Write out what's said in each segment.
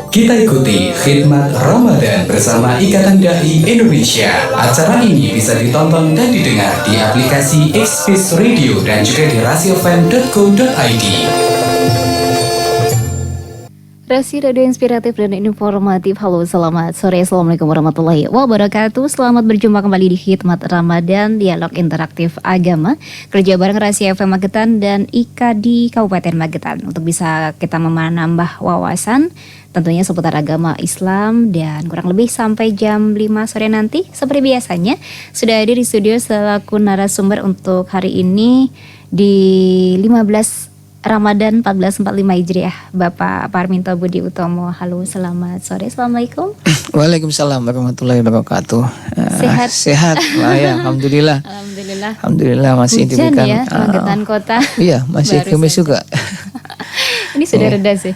Kita ikuti khidmat Ramadan bersama Ikatan Dai Indonesia. Acara ini bisa ditonton dan didengar di aplikasi X-Space Radio dan juga di rasiofan.co.id. Rasi Radio Inspiratif dan Informatif. Halo, selamat sore. Assalamualaikum warahmatullahi wabarakatuh. Selamat berjumpa kembali di Khidmat Ramadan, Dialog Interaktif Agama, kerja bareng Rasi FM Magetan dan IKA di Kabupaten Magetan, untuk bisa kita menambah wawasan tentunya seputar agama Islam. Dan kurang lebih sampai jam 5 sore nanti, seperti biasanya sudah hadir di studio selaku narasumber untuk hari ini di 15 Ramadan 1445 Hijriah, Bapak Parminto Budi Utomo. Halo, selamat sore. Assalamualaikum. Waalaikumsalam warahmatullahi wabarakatuh. Sehat? Sehat, ya, alhamdulillah. Alhamdulillah masih hujan diberikan. Ya, Magetan kota. Iya, masih kemis juga. Ini sudah reda sih.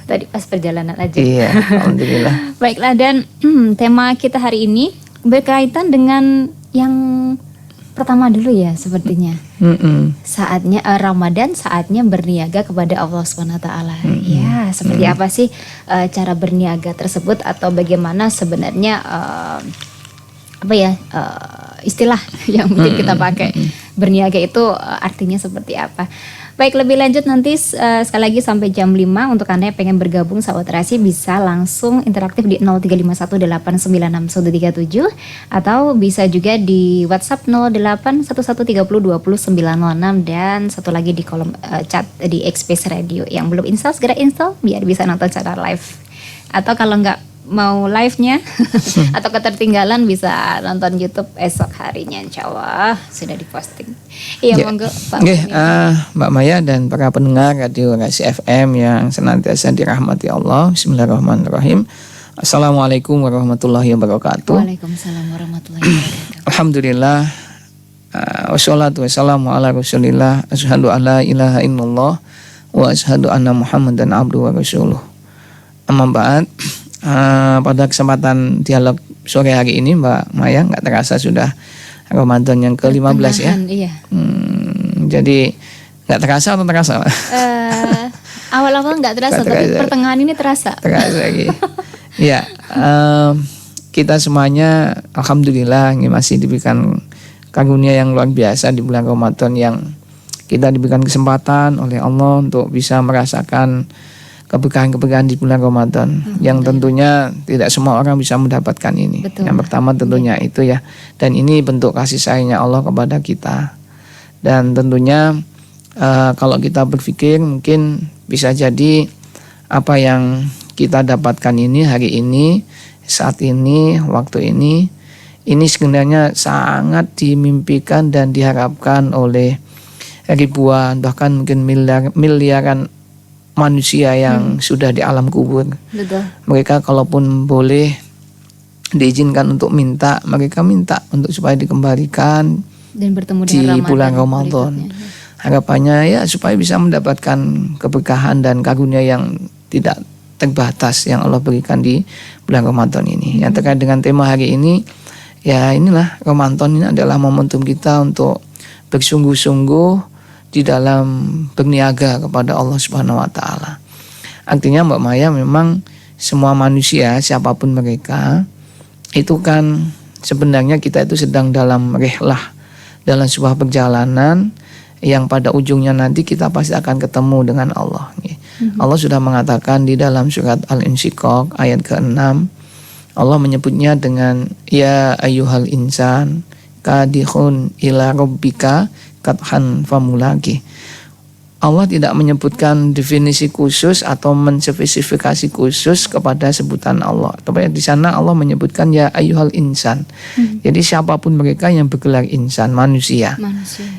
Tadi pas perjalanan aja. Iya, alhamdulillah. Baiklah, dan tema kita hari ini berkaitan dengan yang pertama dulu ya, sepertinya. Saatnya Ramadan, saatnya berniaga kepada Allah SWT. Ya, seperti apa sih cara berniaga tersebut, atau bagaimana sebenarnya istilah yang mungkin kita pakai berniaga itu artinya seperti apa? Baik, lebih lanjut nanti sekali lagi sampai jam 5 untuk Anda yang pengen bergabung sahabat Rasi, bisa langsung interaktif di 0351896137 atau bisa juga di WhatsApp 0811302096, dan satu lagi di kolom chat di X-Space Radio. Yang belum install segera install biar bisa nonton secara live, atau kalau nggak mau live-nya atau ketertinggalan bisa nonton YouTube esok harinya, insya Allah sudah diposting. Iya, monggo Pak. Mbak Maya dan para pendengar Radio Rasi FM yang senantiasa dirahmati Allah. Bismillahirrahmanirrahim. Assalamualaikum warahmatullahi wabarakatuh. Waalaikumsalam warahmatullahi wabarakatuh. Alhamdulillah, wassalatu wassalamu ala rasulillah, asyhadu an la ilaha illallah wa asyhadu anna Muhammadan abduhu wa rasuluh. Amma ba'd. Pada kesempatan dialog sore hari ini, Mbak Maya, nggak terasa sudah Ramadan yang ke-15 ya. Iya. Jadi nggak terasa atau terasa? Awal-awal nggak terasa, tapi pertengahan ini terasa. Terasa lagi. Ya, kita semuanya alhamdulillah ini masih diberikan karunia yang luar biasa di bulan Ramadan, yang kita diberikan kesempatan oleh Allah untuk bisa merasakan keberkahan-keberkahan di bulan Ramadan, yang tentunya tidak semua orang bisa mendapatkan ini. Betul. Yang pertama tentunya itu ya, dan ini bentuk kasih sayangnya Allah kepada kita. Dan tentunya kalau kita berpikir, mungkin bisa jadi apa yang kita dapatkan ini hari ini, saat ini, waktu ini sebenarnya sangat dimimpikan dan diharapkan oleh ribuan, bahkan mungkin miliaran manusia yang sudah di alam kubur. Betul. Mereka kalaupun boleh diizinkan untuk minta, mereka minta untuk supaya dikembalikan dan bertemu di dengan bulan Ramadan. Harapannya ya supaya bisa mendapatkan keberkahan dan karunia yang tidak terbatas yang Allah berikan di bulan Ramadan ini. Yang terkait dengan tema hari ini, ya inilah, Ramadan ini adalah momentum kita untuk bersungguh-sungguh di dalam berniaga kepada Allah Subhanahu wa taala. Artinya Mbak Maya, memang semua manusia siapapun mereka itu kan sebenarnya kita itu sedang dalam rihlah, dalam sebuah perjalanan yang pada ujungnya nanti kita pasti akan ketemu dengan Allah. Allah sudah mengatakan di dalam surat Al-Insyiqaq ayat ke-6, Allah menyebutnya dengan ya ayyuhal insan kadihun ila rabbika kathan famulaki. Allah tidak menyebutkan definisi khusus atau menspesifikasi khusus kepada sebutan Allah. Tapi di sana Allah menyebutkan ya ayyuhal insan. Jadi siapapun mereka yang bergelar insan, manusia. Ya.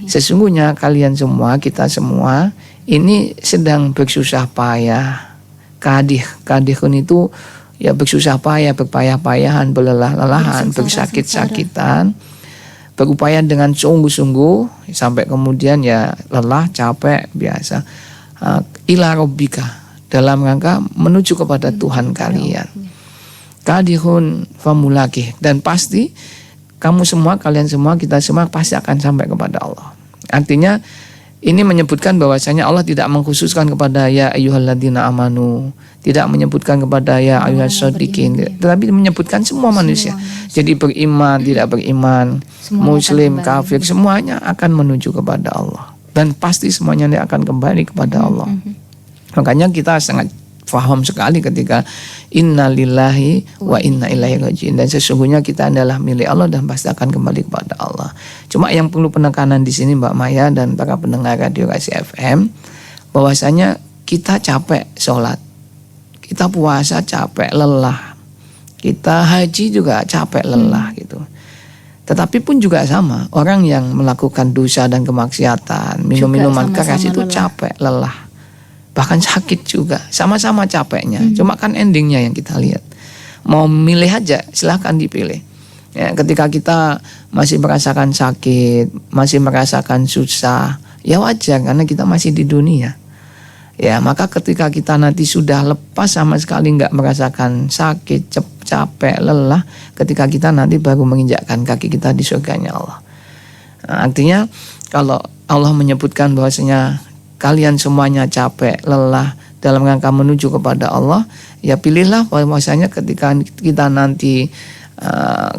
Sesungguhnya kalian semua, kita semua ini sedang bersusah payah. Kadihun itu ya bersusah payah, berpayah-payahan, berlelah-lelahan, bersakit-sakitan, berupaya dengan sungguh-sungguh sampai kemudian ya lelah, capek biasa, ila rabbika, dalam rangka menuju kepada Tuhan kalian. Kadihun famulakih, dan pasti kamu semua, kalian semua, kita semua pasti akan sampai kepada Allah. Artinya ini menyebutkan bahwasanya Allah tidak mengkhususkan kepada ya ayyuhalladzina amanu, tidak menyebutkan kepada ya ayyuhasyadiqin, tetapi menyebutkan semua manusia. Jadi beriman, tidak beriman, Semuanya muslim, akan kembali. kafir, semuanya akan menuju kepada Allah. Dan pasti semuanya ini akan kembali kepada Allah. Makanya kita sangat paham sekali ketika inna lillahi wa inna ilaihi raji'un, dan sesungguhnya kita adalah milik Allah dan pasti akan kembali kepada Allah. Cuma yang perlu penekanan di sini Mbak Maya dan para pendengar Radio Rasi FM, bahwasanya kita capek sholat, kita puasa capek lelah, kita haji juga capek lelah gitu. Tetapi pun juga sama, orang yang melakukan dosa dan kemaksiatan, minum minuman sama-sama keras itu lelah. capek lelah, bahkan sakit juga, sama-sama capeknya. Cuma kan endingnya yang kita lihat. Mau milih aja, silahkan dipilih. Ya, ketika kita masih merasakan sakit, masih merasakan susah, ya wajar karena kita masih di dunia. Ya, maka ketika kita nanti sudah lepas sama sekali nggak merasakan sakit, capek, lelah, ketika kita nanti baru menginjakkan kaki kita di surganya Allah. Nah, artinya kalau Allah menyebutkan bahwasanya kalian semuanya capek, lelah dalam rangka menuju kepada Allah, ya pilihlah bahwasanya ketika kita nanti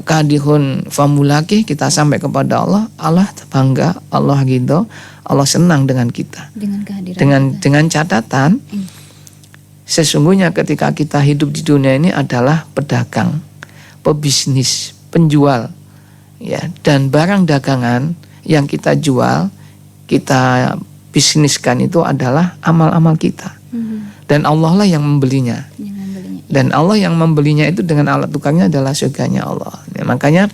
kadihun famulaki, kita sampai kepada Allah, Allah bangga, Allah ridho, Allah senang dengan kita. Dengan kehadiran Dengan catatan, sesungguhnya ketika kita hidup di dunia ini adalah pedagang, pebisnis, penjual, ya, dan barang dagangan yang kita jual, kita bisniskan itu adalah amal-amal kita. Dan Allah lah yang membelinya. yang membelinya. Dan Allah yang membelinya itu dengan alat tukarnya adalah surganya Allah. Ya, makanya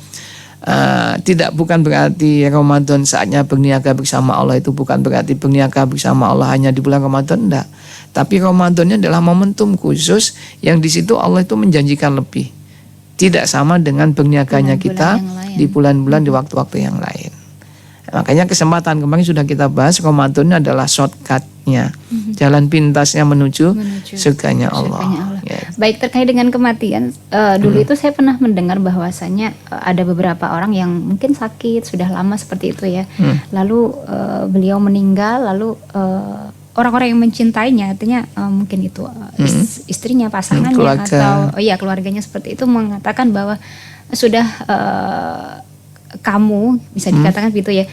bukan berarti Ramadan saatnya berniaga bersama Allah itu bukan berarti berniaga bersama Allah hanya di bulan Ramadan, enggak. Tapi Ramadannya adalah momentum khusus yang di situ Allah itu menjanjikan lebih. Tidak sama dengan berniaganya Bulan-bulan kita yang lain. di bulan-bulan di waktu-waktu yang lain. Makanya kesempatan kemarin sudah kita bahas, Ramadan adalah shortcutnya, jalan pintasnya menuju surganya Allah. surganya Allah. Ya. Baik, terkait dengan kematian, dulu itu saya pernah mendengar bahwasanya ada beberapa orang yang mungkin sakit sudah lama seperti itu ya, lalu beliau meninggal, lalu orang-orang yang mencintainya, artinya mungkin itu istrinya, pasangannya, Keluarga. atau keluarganya seperti itu mengatakan bahwa sudah kamu bisa dikatakan begitu ya,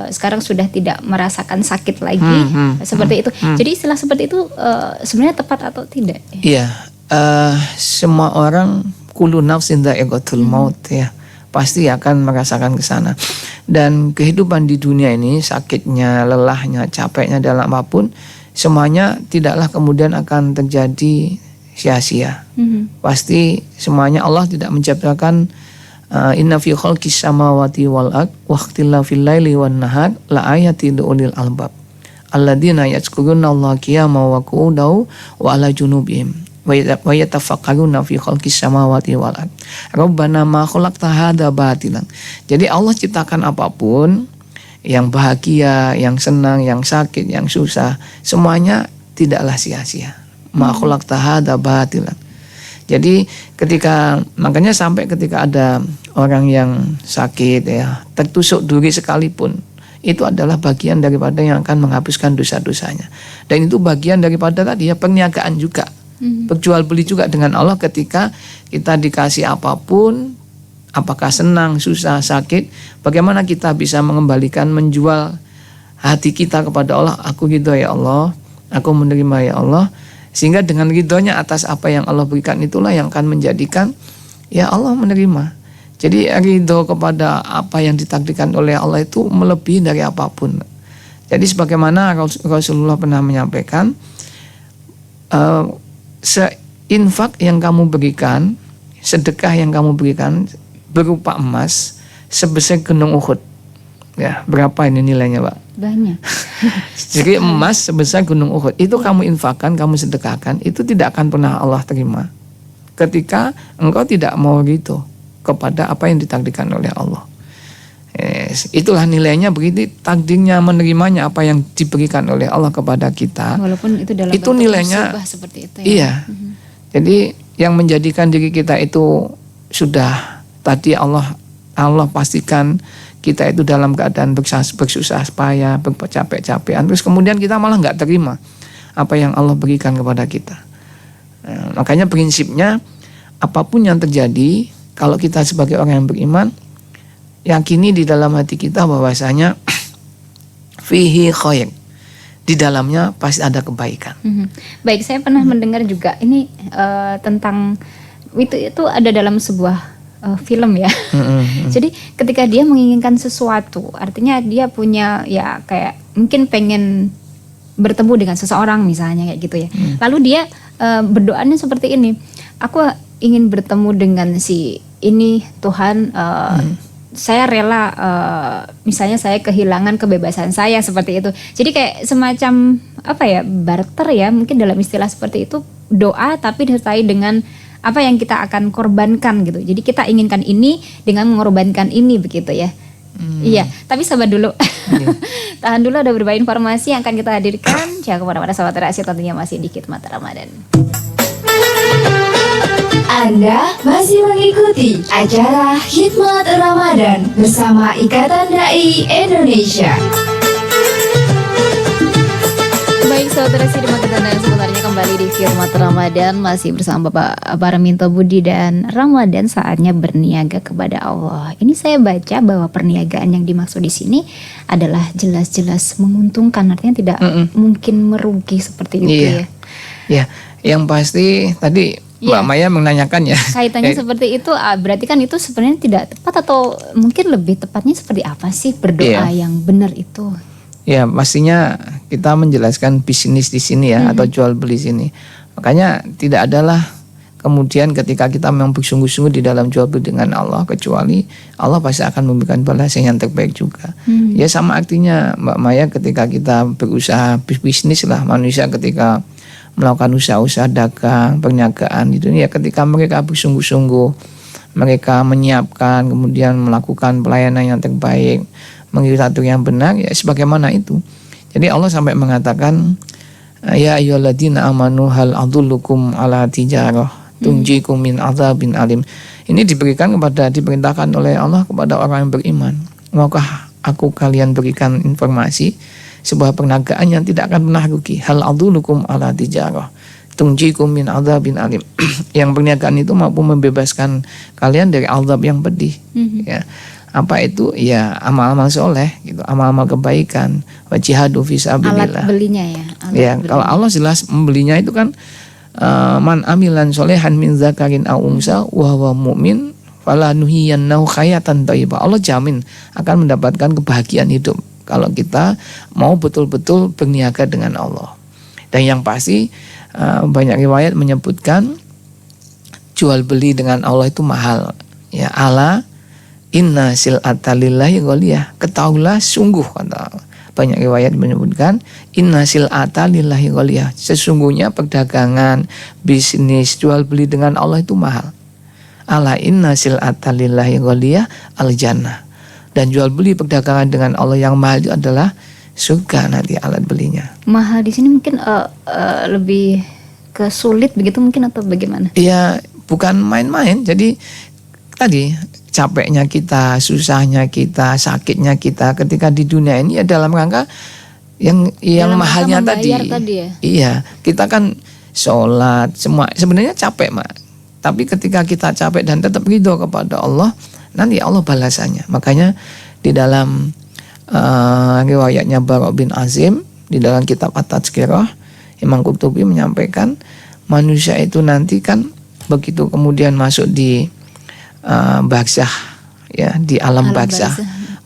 sekarang sudah tidak merasakan sakit lagi seperti itu. Jadi istilah seperti itu sebenarnya tepat atau tidak? Iya, semua orang kullu nafsin dha'iqatul maut ya, pasti akan merasakan ke sana. Dan kehidupan di dunia ini, sakitnya, lelahnya, capeknya dalam apapun, semuanya tidaklah kemudian akan terjadi sia-sia. Pasti semuanya Allah tidak menciptakan inna fi khalqis samawati wal ard wa ikhtilafil laili wan nahar la ayatin liulil albab alladzina yazkuruna Allah qiyaman wa qu'udan wa ala junubihim wa yatafakkaruna fi khalqis samawati wal ard rabbana ma khalaqta hadza batilan. Jadi Allah ciptakan apapun, yang bahagia, yang senang, yang sakit, yang susah, semuanya tidaklah sia-sia. Ma khalaqta hadza batilan. Jadi makanya sampai ketika ada orang yang sakit ya, tertusuk duri sekalipun, itu adalah bagian daripada yang akan menghapuskan dosa-dosanya. Dan itu bagian daripada tadi ya, perniagaan juga. Berjual beli juga dengan Allah ketika kita dikasih apapun, apakah senang, susah, sakit, bagaimana kita bisa mengembalikan, menjual hati kita kepada Allah. Aku ridho ya Allah, aku menerima ya Allah. Sehingga dengan ridhonya atas apa yang Allah berikan itulah yang akan menjadikan ya Allah menerima. Jadi ridho kepada apa yang ditakdirkan oleh Allah itu melebihi dari apapun. Jadi sebagaimana Rasulullah pernah menyampaikan, seinfak yang kamu berikan, sedekah yang kamu berikan berupa emas sebesar gunung Uhud. Ya, berapa ini nilainya, Pak? Banyak. Jadi emas sebesar gunung Uhud itu kamu infakkan, kamu sedekahkan, itu tidak akan pernah Allah terima ketika engkau tidak mau gitu kepada apa yang ditakdirkan oleh Allah. Itulah nilainya, begitu takdirnya, menerimanya apa yang diberikan oleh Allah kepada kita. Walaupun itu dalam itu bentuk nilainya musibah seperti itu ya. Iya. Jadi yang menjadikan diri kita itu sudah tadi Allah pastikan kita itu dalam keadaan bersusah payah, bercapek-capekan, terus kemudian kita malah nggak terima apa yang Allah berikan kepada kita. Makanya prinsipnya apapun yang terjadi, kalau kita sebagai orang yang beriman, yakini di dalam hati kita bahwasanya fihi khair, di dalamnya pasti ada kebaikan. Baik, saya pernah mendengar juga ini tentang itu ada dalam sebuah film ya. Jadi ketika dia menginginkan sesuatu, artinya dia punya ya kayak mungkin pengen bertemu dengan seseorang misalnya kayak gitu ya. Lalu dia berdoanya seperti ini, aku ingin bertemu dengan si ini Tuhan, saya rela misalnya saya kehilangan kebebasan saya seperti itu. Jadi kayak semacam apa ya, barter ya, mungkin dalam istilah seperti itu, doa tapi disertai dengan apa yang kita akan korbankan gitu. Jadi kita inginkan ini dengan mengorbankan ini begitu ya. Iya, tapi sabar dulu. Tahan dulu, ada beberapa informasi yang akan kita hadirkan. Jangan kemana-mana sahabat rahasia, tentunya masih di Khidmat Ramadan. Anda masih mengikuti acara Khidmat Ramadan bersama Ikatan Dai Indonesia. Baik saudara simak kita dan sebenarnya kembali di Khidmat Ramadan, masih bersama Bapak Paraminto Budi dan Ramadan, saatnya berniaga kepada Allah. Ini saya baca bahwa perniagaan yang dimaksud di sini adalah jelas-jelas menguntungkan, artinya tidak mungkin merugi seperti itu ya. Ya, yang pasti tadi Mbak Maya menanyakan ya. Kaitannya seperti itu, berarti kan itu sebenarnya tidak tepat, atau mungkin lebih tepatnya seperti apa sih berdoa yang benar itu? Ya, pastinya kita menjelaskan bisnis di sini ya, atau jual beli sini. Makanya tidak adalah kemudian ketika kita memang bersungguh-sungguh di dalam jual beli dengan Allah, kecuali Allah pasti akan memberikan balasan yang terbaik juga. Ya sama artinya Mbak Maya, ketika kita berusaha bisnis lah, manusia ketika melakukan usaha-usaha dagang, perniagaan itu ya, ketika mereka bersungguh-sungguh, mereka menyiapkan, kemudian melakukan pelayanan yang terbaik, mengikuti aturan yang benar, ya sebagaimana itu. Jadi Allah sampai mengatakan, ya ayyuhalladzina amanu hal adullukum ala tijarah tunjikum min adzabin alim. Ini diperintahkan oleh Allah kepada orang yang beriman. Maukah aku kalian berikan informasi sebuah perniagaan yang tidak akan pernah rugi. Hal adullukum ala tijarah tunjikum min adzabin alim. Yang perniagaan itu mampu membebaskan kalian dari azab yang pedih. Ya. Apa itu? Ya amal-amal soleh gitu, amal-amal kebaikan, wa jihadu fi sabilillah. Alat belinya ya. Kalau Allah jelas membelinya itu kan man amilan solehan min zakarin aw unsa wa huwa mu'min fala nuhiyannahu hayatan thayyibah. Allah jamin akan mendapatkan kebahagiaan hidup kalau kita mau betul-betul berniaga dengan Allah. Dan yang pasti banyak riwayat menyebutkan jual beli dengan Allah itu mahal. Ya, ala inna sil'ata lillahi ghaliyah. Ketahuilah sungguh, kata banyak riwayat menyebutkan inna sil'ata lillahi ghaliyah. Sesungguhnya perdagangan, bisnis, jual beli dengan Allah itu mahal. Ala inna sil'ata lillahi ghaliyah al jannah. Dan jual beli perdagangan dengan Allah yang mahal itu adalah surga nanti alat belinya. Mahal di sini mungkin lebih ke sulit begitu mungkin, atau bagaimana? Iya, bukan main-main. Jadi tadi capeknya kita, susahnya kita, sakitnya kita ketika di dunia ini ya dalam rangka yang mahalnya tadi. Ya? Iya, kita kan sholat semua sebenarnya capek, Mak. Tapi ketika kita capek dan tetap ridho kepada Allah, nanti Allah balasannya. Makanya di dalam riwayatnya Bara' bin Azim di dalam kitab At-Tazkirah, Imam Qurtubi menyampaikan manusia itu nanti kan begitu kemudian masuk di barzah ya, di alam barzah,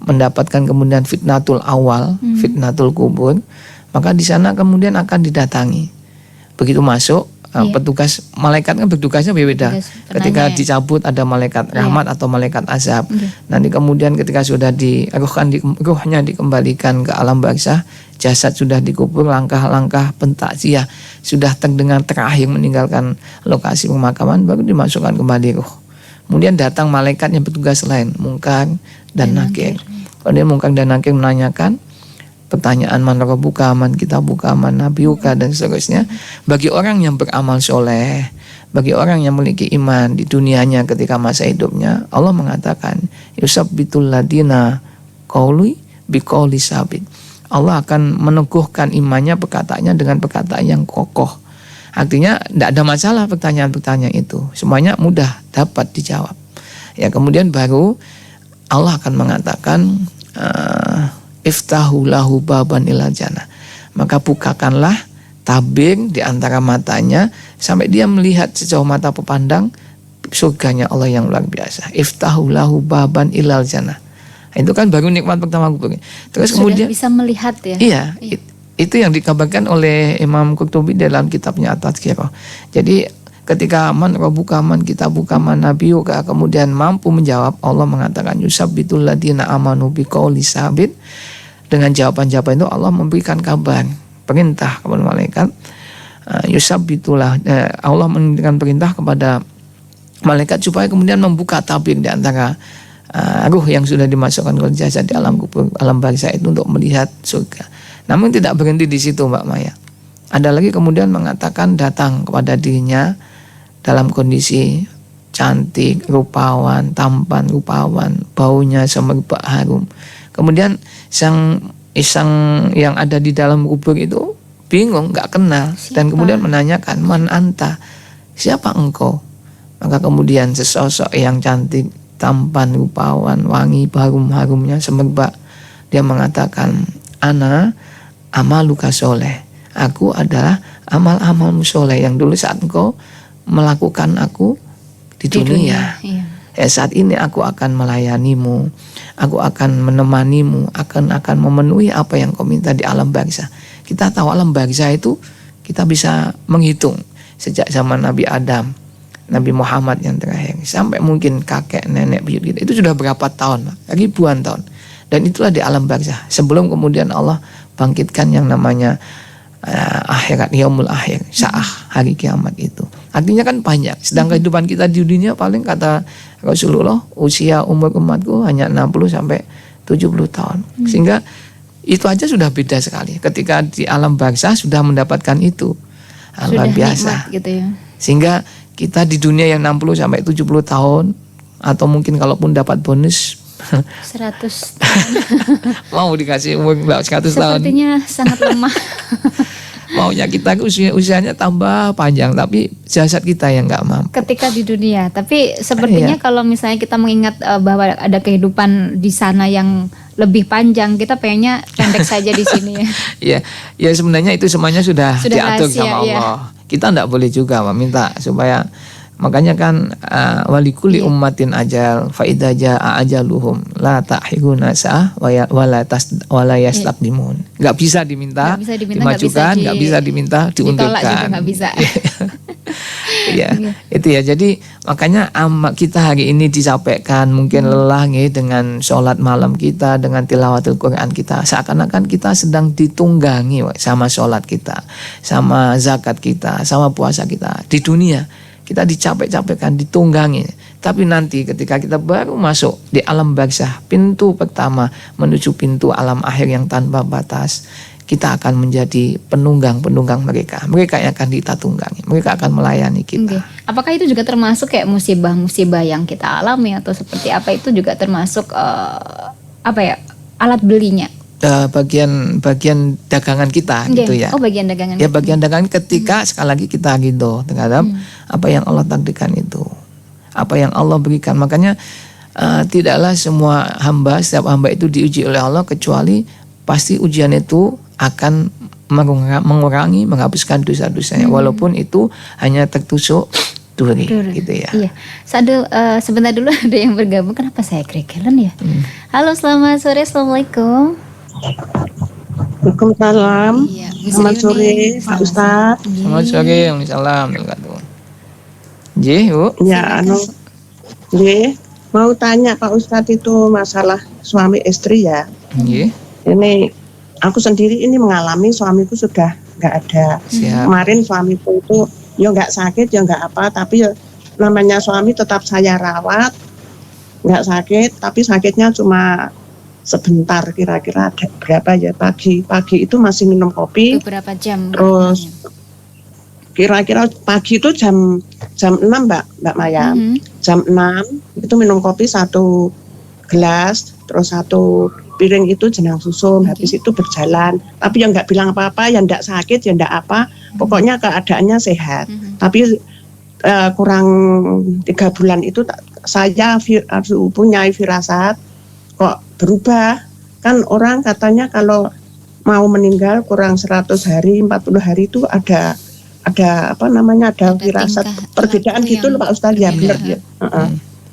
mendapatkan kemudian fitnatul awal, fitnatul kubur, maka di sana kemudian akan didatangi. Begitu masuk petugas malaikat kan bertugasnya beda. Ketika dicabut ada malaikat rahmat atau malaikat azab. Nanti kemudian ketika sudah ruhnya dikembalikan ke alam barzah, jasad sudah dikubur, langkah-langkah pentakziah sudah terdengar terakhir meninggalkan lokasi pemakaman, baru dimasukkan kembali ruh. Kemudian datang malaikat yang bertugas lain, Munkar dan Nakir. Kemudian Munkar dan Nakir menanyakan pertanyaan, man rabbuka, man kitabuka, man nabiyuka, dan seterusnya. Bagi orang yang beramal soleh, bagi orang yang memiliki iman di dunianya ketika masa hidupnya, Allah mengatakan yusabbitul ladina biqauli sabit. Allah akan meneguhkan imannya, perkataannya dengan perkataan yang kokoh. Artinya tidak ada masalah pertanyaan-pertanyaan itu, semuanya mudah dapat dijawab. Ya, kemudian baru Allah akan mengatakan iftahu lahu baban ilal jannah. Maka bukakanlah tabir di antara matanya sampai dia melihat sejauh mata pepandang surganya Allah yang luar biasa. Iftahu lahu baban ilal jannah. Itu kan baru nikmat pertama kubur. Terus Sudah kemudian bisa melihat ya. iya. Itu yang dikabarkan oleh Imam Qurtubi dalam kitabnya At-Tazkirah. Jadi ketika man rabbuka man kitabuka man nabiyuka, kemudian mampu menjawab, Allah mengatakan yusabbitul ladina amanu biqauli sabit. Dengan jawaban-jawaban itu Allah memberikan kabar, perintah kepada malaikat, Allah memberikan perintah kepada malaikat supaya kemudian membuka tabir di antara ruh yang sudah dimasukkan ke jasad di alam kubur, alam barzah itu untuk melihat surga. Namun tidak berhenti di situ, Mbak Maya. Ada lagi kemudian mengatakan datang kepada dirinya dalam kondisi cantik, rupawan, tampan, rupawan, baunya semerbak harum. Kemudian sang yang ada di dalam kubur itu bingung, nggak kenal, dan kemudian menanyakan, man anta, siapa engkau? Maka kemudian sesosok yang cantik, tampan, rupawan, wangi, harum-harumnya semerbak, dia mengatakan, ana amaluka soleh, aku adalah amal-amalmu soleh yang dulu saat engkau melakukan aku di dunia. Iya. Saat ini aku akan melayanimu, aku akan menemanimu, akan memenuhi apa yang kau minta di alam barzah. Kita tahu alam barzah itu kita bisa menghitung sejak zaman Nabi Adam, Nabi Muhammad yang terakhir, sampai mungkin kakek, nenek, buyut kita. Itu sudah berapa tahun, ribuan tahun. Dan itulah di alam barzah. Sebelum kemudian Allah bangkitkan yang namanya akhirat, yaumul akhir, sa'ah, hari kiamat itu. Artinya kan panjang. Sedang kehidupan kita di dunia paling kata Rasulullah, usia umur umatku hanya 60 sampai 70 tahun. Sehingga itu aja sudah beda sekali. Ketika di alam barzah sudah mendapatkan itu. Luar biasa. Nikmat gitu ya. Sehingga kita di dunia yang 60 sampai 70 tahun, atau mungkin kalaupun dapat bonus 100 tahun. mau dikasih umur 100 tahun. Sepertinya sangat lemah. Maunya kita usianya tambah panjang, tapi jasad kita yang nggak mampu. Ketika di dunia, tapi sepertinya kalau misalnya kita mengingat bahwa ada kehidupan di sana yang lebih panjang, kita pengennya pendek saja di sini ya. Ya sebenarnya itu semuanya sudah diatur rahasia, sama ya. Allah. Kita nggak boleh juga minta supaya, makanya kan walikuli ummatin ajal fa idza jaa ajaluhum la ta'khiruna sa'ah wa la yastaqdimun. Enggak bisa diminta, dimajukan, enggak bisa diminta diundurkan. Ditolak juga enggak bisa. Iya, itu ya. Jadi makanya kita hari ini disampaikan mungkin lelah dengan sholat malam kita, dengan tilawatul Quran kita, seakan-akan kita sedang ditunggangi sama sholat kita, sama zakat kita, sama puasa kita di dunia. Kita dicapek-capekkan, ditunggangi. Tapi nanti ketika kita baru masuk di alam barzah, pintu pertama menuju pintu alam akhir yang tanpa batas, kita akan menjadi penunggang-penunggang mereka. Mereka yang akan kita tunggangi. Mereka akan melayani kita. Apakah itu juga termasuk kayak musibah-musibah yang kita alami, atau seperti apa, itu juga termasuk alat belinya? Bagian dagangan kita gitu ya. Oh, bagian dagangan. Ya, bagian dagangan ketika sekali lagi kita ridho terhadap apa yang Allah takdirkan itu, apa yang Allah berikan. Makanya tidaklah semua hamba, setiap hamba itu diuji oleh Allah, kecuali pasti ujian itu akan mengurangi, menghapuskan dosa-dosanya, walaupun itu hanya tertusuk duri gitu ya. Iya. Sebentar dulu, ada yang bergabung. Kenapa saya keregelan ya? Halo, selamat sore. Assalamualaikum. Waalaikumsalam. Iya, Selamat sore, Pak Ustadz. Selamat sore, Waalaikumsalam. Bu. Ya, mau tanya Pak Ustadz itu masalah suami istri ya. Ini aku sendiri ini mengalami, suamiku sudah nggak ada. Siap. Kemarin suamiku itu ya nggak sakit, ya nggak apa, tapi ya namanya suami tetap saya rawat, nggak sakit, tapi sakitnya cuma sebentar, kira-kira berapa ya, pagi itu masih minum kopi. Beberapa jam. Terus kira-kira pagi itu jam 6 Mbak Maya. Jam 6 itu minum kopi 1 gelas, terus 1 piring itu jenang susum, habis itu berjalan. Tapi yang nggak bilang apa-apa, yang nggak sakit, yang nggak apa, pokoknya keadaannya sehat. Tapi kurang 3 bulan itu saya punya firasat kok berubah. Kan orang katanya kalau mau meninggal kurang 100 hari, 40 hari itu ada apa namanya, ada firasat perbedaan gitu loh Pak Ustadz, ya benar ya.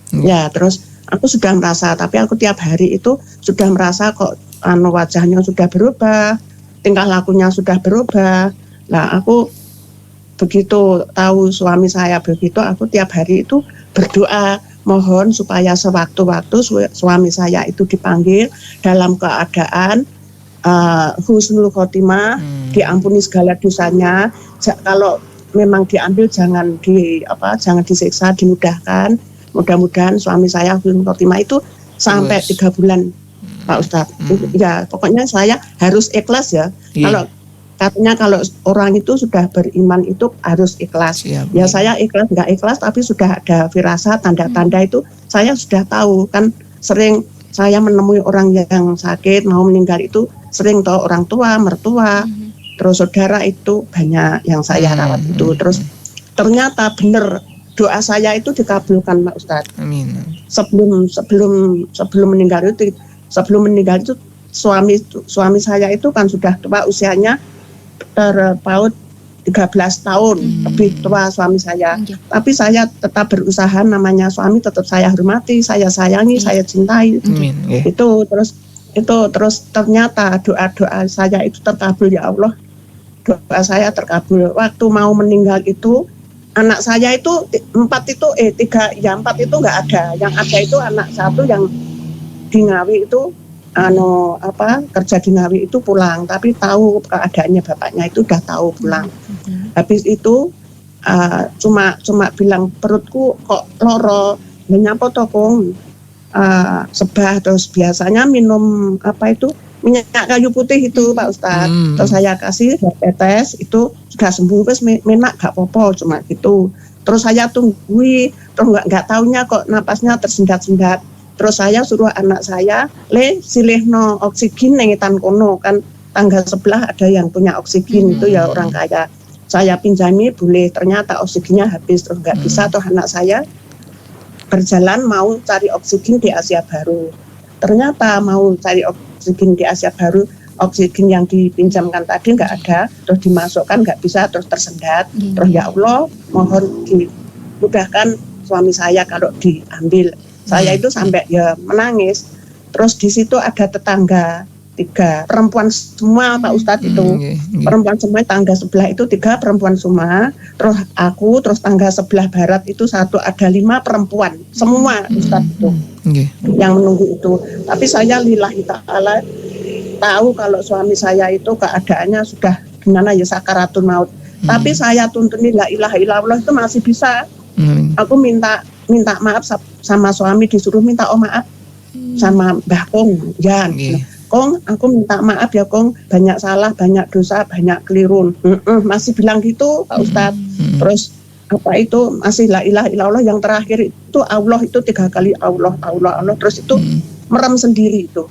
Ya, terus aku sudah merasa, tapi aku tiap hari itu sudah merasa kok wajahnya sudah berubah, tingkah lakunya sudah berubah. Nah, aku begitu tahu suami saya begitu, aku tiap hari itu berdoa mohon supaya sewaktu-waktu suami saya itu dipanggil dalam keadaan husnul khotimah, diampuni segala dosanya. Kalau memang diambil jangan disiksa, dimudahkan. Mudah-mudahan suami saya husnul khotimah itu sampai 3 bulan Pak Ustadz. Ya pokoknya saya harus ikhlas ya. Kalau katanya kalau orang itu sudah beriman itu harus ikhlas. Ya saya ikhlas nggak ikhlas, tapi sudah ada firasat, tanda-tanda itu saya sudah tahu. Kan sering saya menemui orang yang sakit mau meninggal itu sering tahu orang tua, mertua, terus saudara itu banyak yang saya rawat itu. Terus ternyata benar doa saya itu dikabulkan Pak Ustadz. Amin. Sebelum meninggal itu suami saya itu kan sudah tua, usianya terpaut 13 tahun, lebih tua suami saya. Tapi saya tetap berusaha, namanya suami tetap saya hormati, saya sayangi, saya cintai. Itu terus ternyata doa saya itu terkabul ya Allah. Doa saya terkabul. Waktu mau meninggal itu anak saya itu 4 itu nggak ada. Yang ada itu anak 1 yang di Ngawi itu kerja di Ngawi itu pulang, tapi tahu keadaannya bapaknya itu udah tahu pulang. Habis itu cuma bilang perutku kok loro, nyapa to Kong, sebah. Terus biasanya minum minyak kayu putih itu Pak Ustadz. Terus saya kasih tetes itu sudah sembuh, wes menak gak apa-apa, cuma gitu. Terus saya tunggui, terus nggak taunya kok napasnya tersendat-sendat. Terus saya suruh anak saya, silihno oksigen nengitan kono, kan tangga sebelah ada yang punya oksigen itu ya orang kaya. Saya pinjami boleh, ternyata oksigennya habis, terus nggak bisa. Tuh anak saya berjalan mau cari oksigen di Asia Baru. Ternyata mau cari oksigen di Asia Baru, oksigen yang dipinjamkan tadi nggak ada, terus dimasukkan nggak bisa, terus tersendat. Terus ya Allah, mohon dimudahkan suami saya kalau diambil. Saya itu sampai ya menangis. Terus di situ ada tetangga 3 perempuan semua Pak Ustadz itu. Perempuan semua, tangga sebelah itu 3 perempuan semua. Terus aku, terus tangga sebelah barat itu 1, ada 5 perempuan semua Ustadz itu yang menunggu itu. Tapi saya lillahi ta'ala tahu kalau suami saya itu keadaannya sudah gimana ya, sakaratul maut. Tapi saya tuntuni la ilaha illallah itu masih bisa. Aku minta maaf sama suami, disuruh minta maaf sama Mbah Kong. Kong, aku minta maaf ya Kong, banyak salah, banyak dosa, banyak keliru. Masih bilang gitu Pak Ustadz. Terus masih la ilaha illallah, yang terakhir itu Allah itu 3 kali Allah. Terus itu merem sendiri itu.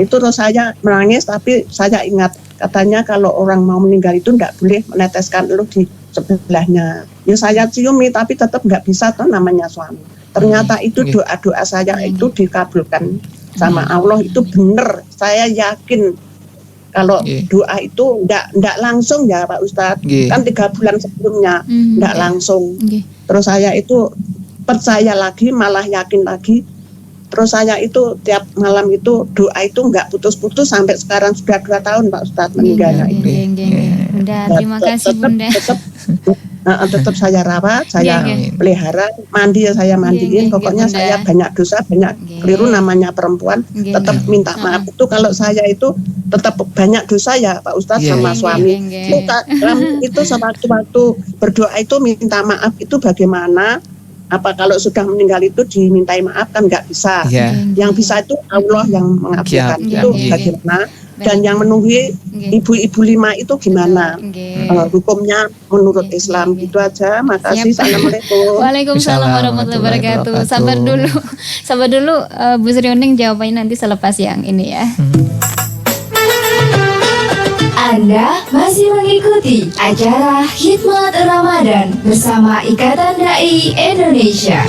Itu terus saya menangis, tapi saya ingat katanya kalau orang mau meninggal itu tidak boleh meneteskan eluh di sebelahnya. Ya saya ciumi, tapi tetap nggak bisa, tuh namanya suami. Ternyata itu doa-doa saya itu dikabulkan sama Allah, itu benar. Saya yakin kalau doa itu nggak langsung ya Pak Ustadz. Kan 3 bulan sebelumnya nggak langsung. Terus saya itu percaya lagi, malah yakin lagi. Terus saya itu tiap malam itu doa itu nggak putus-putus sampai sekarang sudah 2 tahun Pak Ustadz meninggalnya itu. Bunda, terima kasih Bunda. Tetap saya rawat, saya pelihara, mandi saya mandiin. Pokoknya saya banyak dosa, banyak keliru, namanya perempuan. Tetap minta maaf itu. Kalau saya itu tetap banyak dosa ya Pak Ustadz sama suami. Itu sewaktu-waktu berdoa itu minta maaf itu bagaimana? Apa kalau sudah meninggal itu dimintai maaf kan nggak bisa. Yang bisa itu Allah yang mengabulkan. Itu bagaimana? Dan yang menunggu Nggih. ibu-ibu 5 itu gimana? Nggih. Hukumnya menurut Nggih, Islam. nggih. Gitu aja. Makasih. Siap. Assalamualaikum. Waalaikumsalam warahmatullahi wabarakatuh. Sabar dulu, sabar dulu, Bu Sri Uning jawabannya nanti selepas yang ini ya. Anda masih mengikuti acara Hikmat Ramadan bersama Ikatan Dai Indonesia.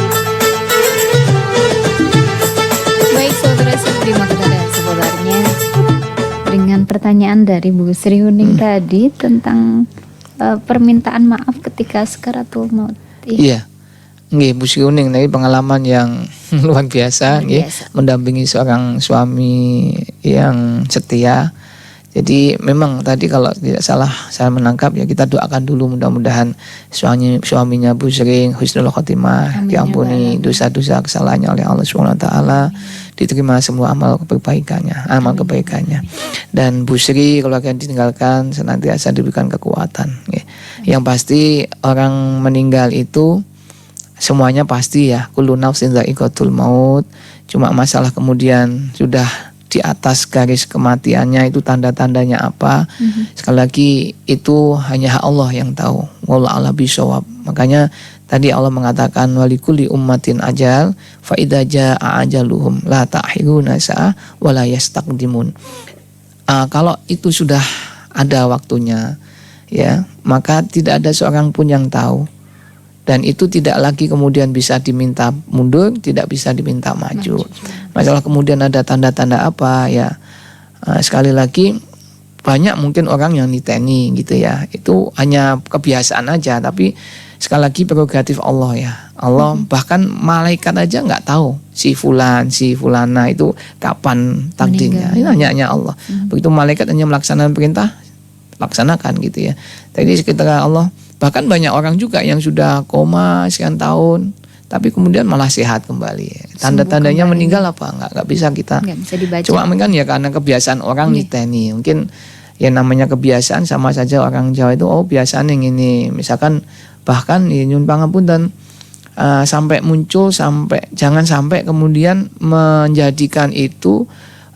Baik saudara, terima kasih sebenarnya dengan pertanyaan dari Bu Sri Uning tadi tentang permintaan maaf ketika sakaratul maut. Iya. Nggih, Bu Sri Uning ini pengalaman yang luar biasa, nggih, mendampingi seorang suami yang setia. Jadi memang tadi kalau tidak salah saya menangkap ya, kita doakan dulu mudah-mudahan suaminya Bu Sri husnul khotimah, diampuni dosa-dosa kesalahannya oleh Allah Subhanahu wa taala, diterima semua amal kebaikannya, Dan Bu Sri kalau akan ditinggalkan senantiasa diberikan kekuatan, ya. Yang pasti orang meninggal itu semuanya pasti ya, kullu nafsin dha'iqatul maut. Cuma masalah kemudian sudah di atas garis kematiannya itu tanda-tandanya apa. Sekali lagi itu hanya hak Allah yang tahu. Wallahu a'lam bishawab. Makanya tadi Allah mengatakan walikulli ummatin ajal fa idza jaa ajaluhum la ta'khiruna sa'a wa la yastaqdimun. Kalau itu sudah ada waktunya ya, maka tidak ada seorang pun yang tahu. Dan itu tidak lagi kemudian bisa diminta mundur, tidak bisa diminta maju. Masalah kemudian ada tanda-tanda apa ya, sekali lagi banyak mungkin orang yang niteni gitu ya, itu hanya kebiasaan aja. Tapi sekali lagi prerogatif Allah ya, Allah bahkan malaikat aja nggak tahu si fulana itu kapan takdirnya, ini hanya Allah. Begitu malaikat hanya melaksanakan perintah, laksanakan gitu ya. Tadi sekitar Allah. Bahkan banyak orang juga yang sudah koma sekian tahun, tapi kemudian malah sehat kembali. Tanda-tandanya meninggal apa? Nggak bisa kita. Nggak bisa dibaca. Cuma kan ya karena kebiasaan orang niteni. Mungkin ya namanya kebiasaan, sama saja orang Jawa itu biasaan yang ini. Misalkan bahkan ya nyun pangapunten sampai muncul, jangan sampai kemudian menjadikan itu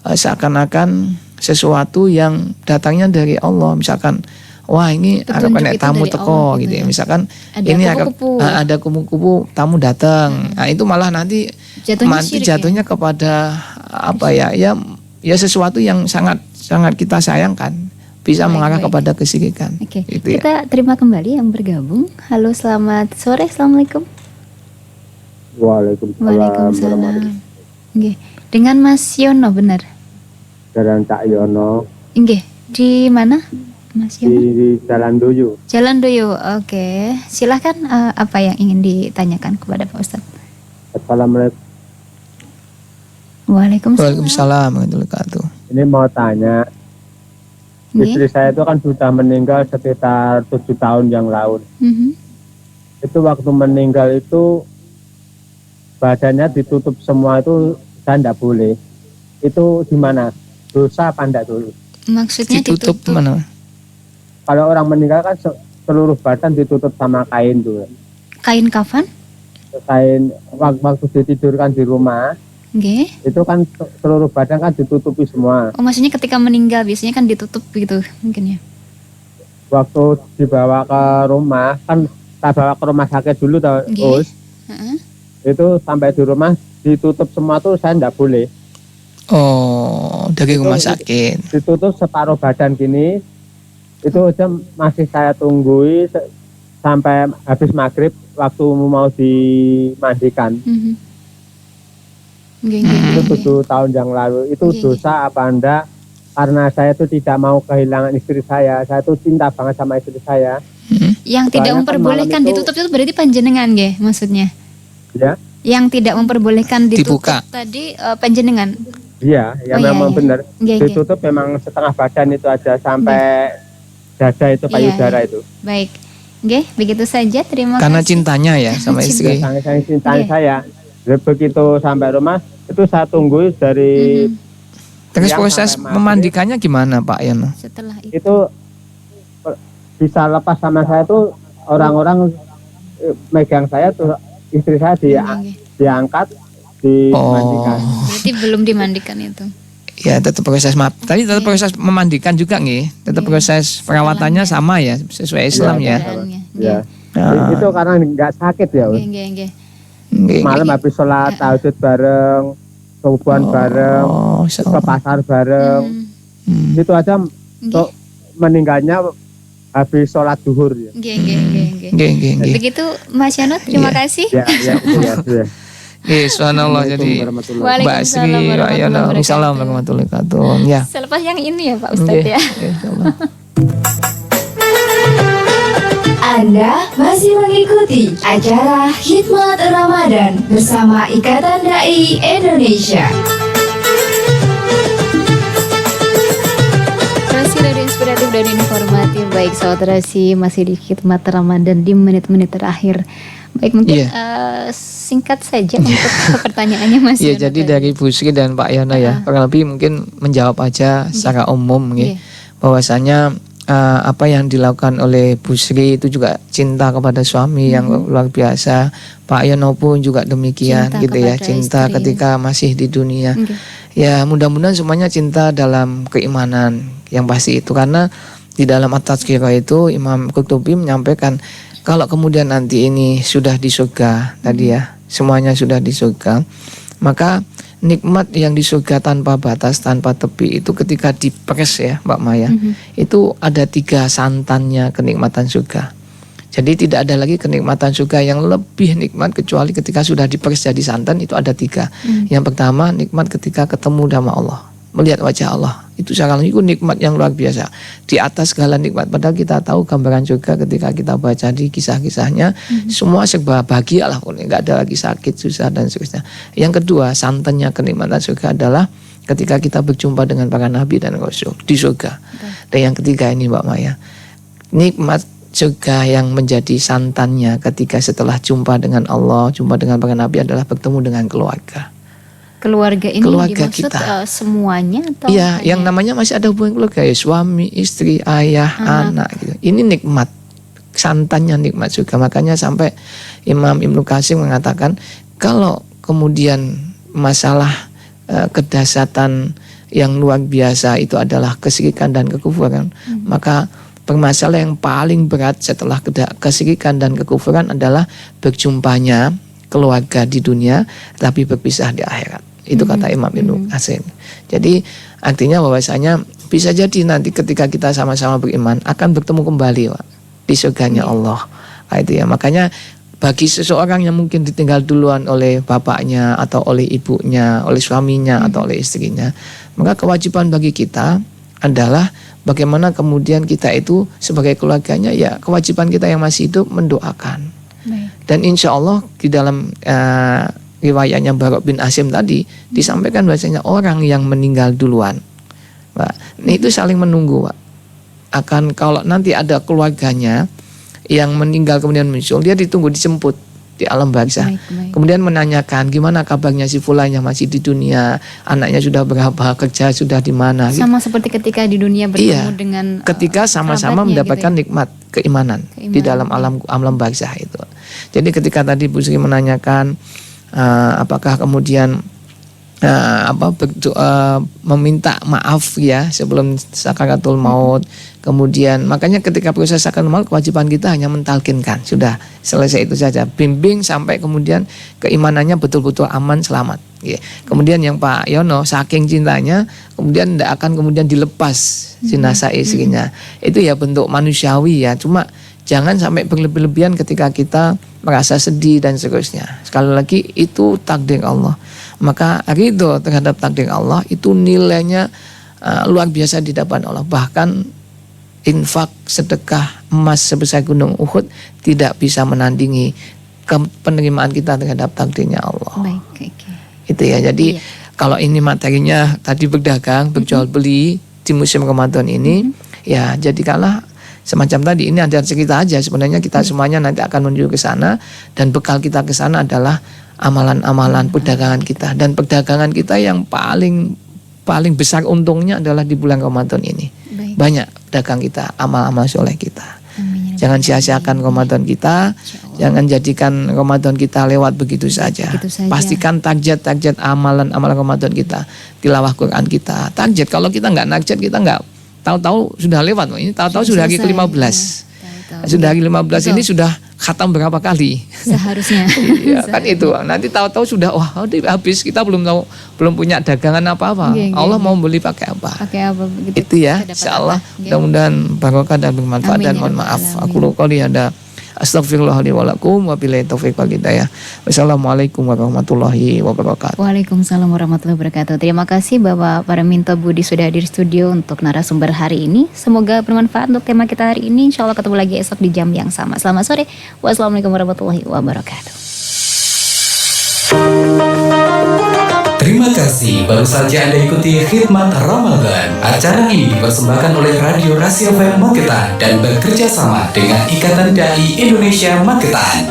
seakan-akan sesuatu yang datangnya dari Allah. Misalkan wah ini harap kena tamu teko gitu ya. Misalkan ada ini ada kupu-kupu tamu datang. Nah itu malah nanti jatuhnya kepada apa ya sesuatu yang sangat kita sayangkan, bisa mengarah kepada kesyirikan. Gitu kita terima kembali yang bergabung. Halo, selamat sore. Assalamualaikum. Waalaikumsalam. Nggih, dengan Mas Yono benar? Jalan Cak Yono. Nggih, di mana? Mas Yono? Di Jalan Doyo. Jalan Doyo, oke. Silahkan apa yang ingin ditanyakan kepada Pak Ustadz? Assalamualaikum. Waalaikumsalam warahmatullahi wabarakatuh. Ini mau tanya, istri saya itu kan sudah meninggal sekitar 7 tahun yang lalu. Itu waktu meninggal itu badannya ditutup semua, itu saya tidak boleh. Itu gimana? Dosa apa enggak dulu? Maksudnya ditutup mana? Kalau orang meninggal kan seluruh badan ditutup sama kain tuh. Kain kafan? Kain waktu ditidurkan di rumah. Itu kan seluruh badan kan ditutupi semua. Oh, maksudnya ketika meninggal biasanya kan ditutup gitu mungkin ya? Waktu dibawa ke rumah, kan kita bawa ke rumah sakit dulu tau, itu sampai di rumah ditutup semua tuh saya enggak boleh. Oh, dari rumah sakit. Ditutup separuh badan gini. Itu aja masih saya tunggui sampai habis maghrib waktu mau dimandikan. Itu 7 tahun yang lalu. Itu dosa apa enggak? Karena saya itu tidak mau kehilangan istri saya. Saya itu cinta banget sama istri saya. Yang tidak memperbolehkan ditutup itu berarti panjenengan nggih maksudnya? Ya. Yang tidak memperbolehkan ditutup dibuka tadi panjenengan? Iya, memang benar. Ditutup memang setengah badan itu aja sampai dada itu, payudara itu. Baik. Oke, begitu saja. Terima kasih. Karena kasih. Cintanya ya sama istri. Sangat cinta saya. Begitu sampai rumah itu saya tunggu dari. Terus proses memandikannya gimana Pak Yono? Setelah itu bisa lepas sama saya tuh orang-orang megang saya tuh, istri saya diangkat dimandikan. Berarti belum dimandikan itu. Ya tetap proses tadi tetap proses memandikan juga nih, tetap proses perawatannya sama ya sesuai Islam ya. Ya. Nah. Itu karena nggak sakit ya. Nggih. Malam habis sholat tahajud bareng, subuhan bareng, ke pasar bareng. Itu aja untuk meninggalnya habis sholat duhur ya. Nggih. Begitu Mas Yono, terima kasih. Ya. Subhanallah. Jadi Mbak Sri, Waalaikumsalam warahmatullahi wabarakatuh. Ya. Selepas yang ini ya Pak Ustadz ya. Anda masih mengikuti acara Hikmat Ramadan bersama Ikatan Dai Indonesia. Radio inspiratif dan informatif. Baik sahabat Rasi, masih di Hikmat Ramadan di menit-menit terakhir. Baik, mungkin singkat saja untuk pertanyaannya Mas. Iya, jadi dari Bu Sri dan Pak Yono ya, kurang lebih mungkin menjawab aja secara umum bahwasanya apa yang dilakukan oleh Bu Sri itu juga cinta kepada suami yang luar biasa. Pak Yono pun juga demikian cinta gitu ya, cinta istri, ketika masih di dunia. Ya, mudah-mudahan semuanya cinta dalam keimanan yang pasti itu, karena di dalam At-Tazkirah itu Imam Qurtubi menyampaikan kalau kemudian nanti ini sudah di surga tadi ya, semuanya sudah di surga, maka nikmat yang di surga tanpa batas, tanpa tepi itu ketika diperes ya Mbak Maya, itu ada 3 santannya kenikmatan surga. Jadi tidak ada lagi kenikmatan surga yang lebih nikmat kecuali ketika sudah diperes jadi santan, itu ada 3. Yang pertama, nikmat ketika ketemu sama Allah, melihat wajah Allah. Itu sekarang itu nikmat yang luar biasa. Di atas segala nikmat, padahal kita tahu gambaran surga ketika kita baca di kisah-kisahnya, semua serba bahagia lah, nggak ada lagi sakit, susah dan seterusnya. Yang kedua, santannya kenikmatan surga adalah ketika kita berjumpa dengan para nabi dan rasul di surga. Dan yang ketiga ini Mbak Maya, nikmat surga yang menjadi santannya ketika setelah jumpa dengan Allah, jumpa dengan para nabi adalah bertemu dengan keluarga. Keluarga ini keluarga dimaksud kita. Semuanya atau iya, yang namanya masih ada hubungan keluarga ya, suami, istri, ayah, anak gitu. Ini nikmat, santannya nikmat surga. Makanya sampai Imam Ibnu Katsir mengatakan kalau kemudian masalah kedahsyatan yang luar biasa itu adalah kesyirikan dan kekufuran, maka permasalahan yang paling berat setelah kesyirikan dan kekufuran adalah berjumpanya keluarga di dunia tapi berpisah di akhirat. Itu kata Imam Ibnu Katsir. Jadi artinya bahwasanya bisa jadi nanti ketika kita sama-sama beriman akan bertemu kembali Pak, di surganya Allah. Nah, itu ya, makanya bagi seseorang yang mungkin ditinggal duluan oleh bapaknya atau oleh ibunya, oleh suaminya atau oleh istrinya, maka kewajiban bagi kita adalah bagaimana kemudian kita itu sebagai keluarganya, ya kewajiban kita yang masih hidup mendoakan. Dan insya Allah di dalam riwayatnya Barok bin Asim tadi disampaikan bahwasanya orang yang meninggal duluan, Pak, ini itu saling menunggu Pak. Akan kalau nanti ada keluarganya yang meninggal kemudian muncul, dia ditunggu dijemput di alam barzah. Kemudian menanyakan gimana kabarnya si fulan yang masih di dunia, anaknya sudah berapa, kerja sudah di mana. Sama seperti ketika di dunia bertemu dengan ketika sama-sama mendapatkan gitu ya? Nikmat keimanan di dalam alam barzah itu. Jadi ketika tadi Bu Sri menanyakan apakah kemudian meminta maaf ya sebelum sakaratul maut, kemudian makanya ketika proses sakaratul maut kewajiban kita hanya mentalkinkan, sudah selesai itu saja, bimbing sampai kemudian keimanannya betul-betul aman selamat. Kemudian yang Pak Yono saking cintanya kemudian tidak akan kemudian dilepas jenazah istrinya. Itu ya bentuk manusiawi ya, cuma jangan sampai berlebih-lebihan ketika kita merasa sedih dan seterusnya. Sekali lagi itu takdir Allah. Maka ridho terhadap takdir Allah itu nilainya luar biasa di hadapan Allah. Bahkan infak sedekah emas sebesar gunung Uhud tidak bisa menandingi penerimaan kita terhadap takdirnya Allah. Baik. Itu ya. Jadi kalau ini materinya tadi berdagang, berjual beli di musim Ramadan ini, ya jadikanlah semacam tadi, ini ada cerita aja sebenarnya, kita semuanya nanti akan menuju ke sana dan bekal kita ke sana adalah amalan-amalan perdagangan kita, dan perdagangan kita yang paling besar untungnya adalah di bulan Ramadan ini. Banyak dagang kita, amal-amal soleh kita. Jangan sia-siakan Ramadan kita, jangan jadikan Ramadan kita lewat begitu saja. Pastikan target amalan Ramadan kita, tilawah Quran kita. Target, kalau kita nggak target, kita nggak tahu-tahu sudah lewat. Ini tahu-tahu sudah hari ke-15. Sudah hari 15 ini sudah khatam berapa kali? Seharusnya. Ya, kan itu. Nanti tahu-tahu sudah habis, kita belum punya dagangan apa-apa. Allah mau beli pakai apa? Begitu. Itu ya. Insyaallah mudah-mudahan barokah dan bermanfaat. Dan mohon maaf aku qouli ada astagfirullahaladzim wa lakum wa billahi taufiq wal hidayah. Wassalamualaikum warahmatullahi wabarakatuh. Waalaikumsalam warahmatullahi wabarakatuh. Terima kasih Bapak Paraminto Budi sudah hadir di studio untuk narasumber hari ini. Semoga bermanfaat untuk tema kita hari ini. Insya Allah ketemu lagi esok di jam yang sama. Selamat sore. Wassalamualaikum warahmatullahi wabarakatuh. Terima kasih, baru saja Anda ikuti Khidmat Ramadan. Acara ini dipersembahkan oleh Radio Rahasia FM Magetan dan bekerja sama dengan Ikatan Dai Indonesia Magetan.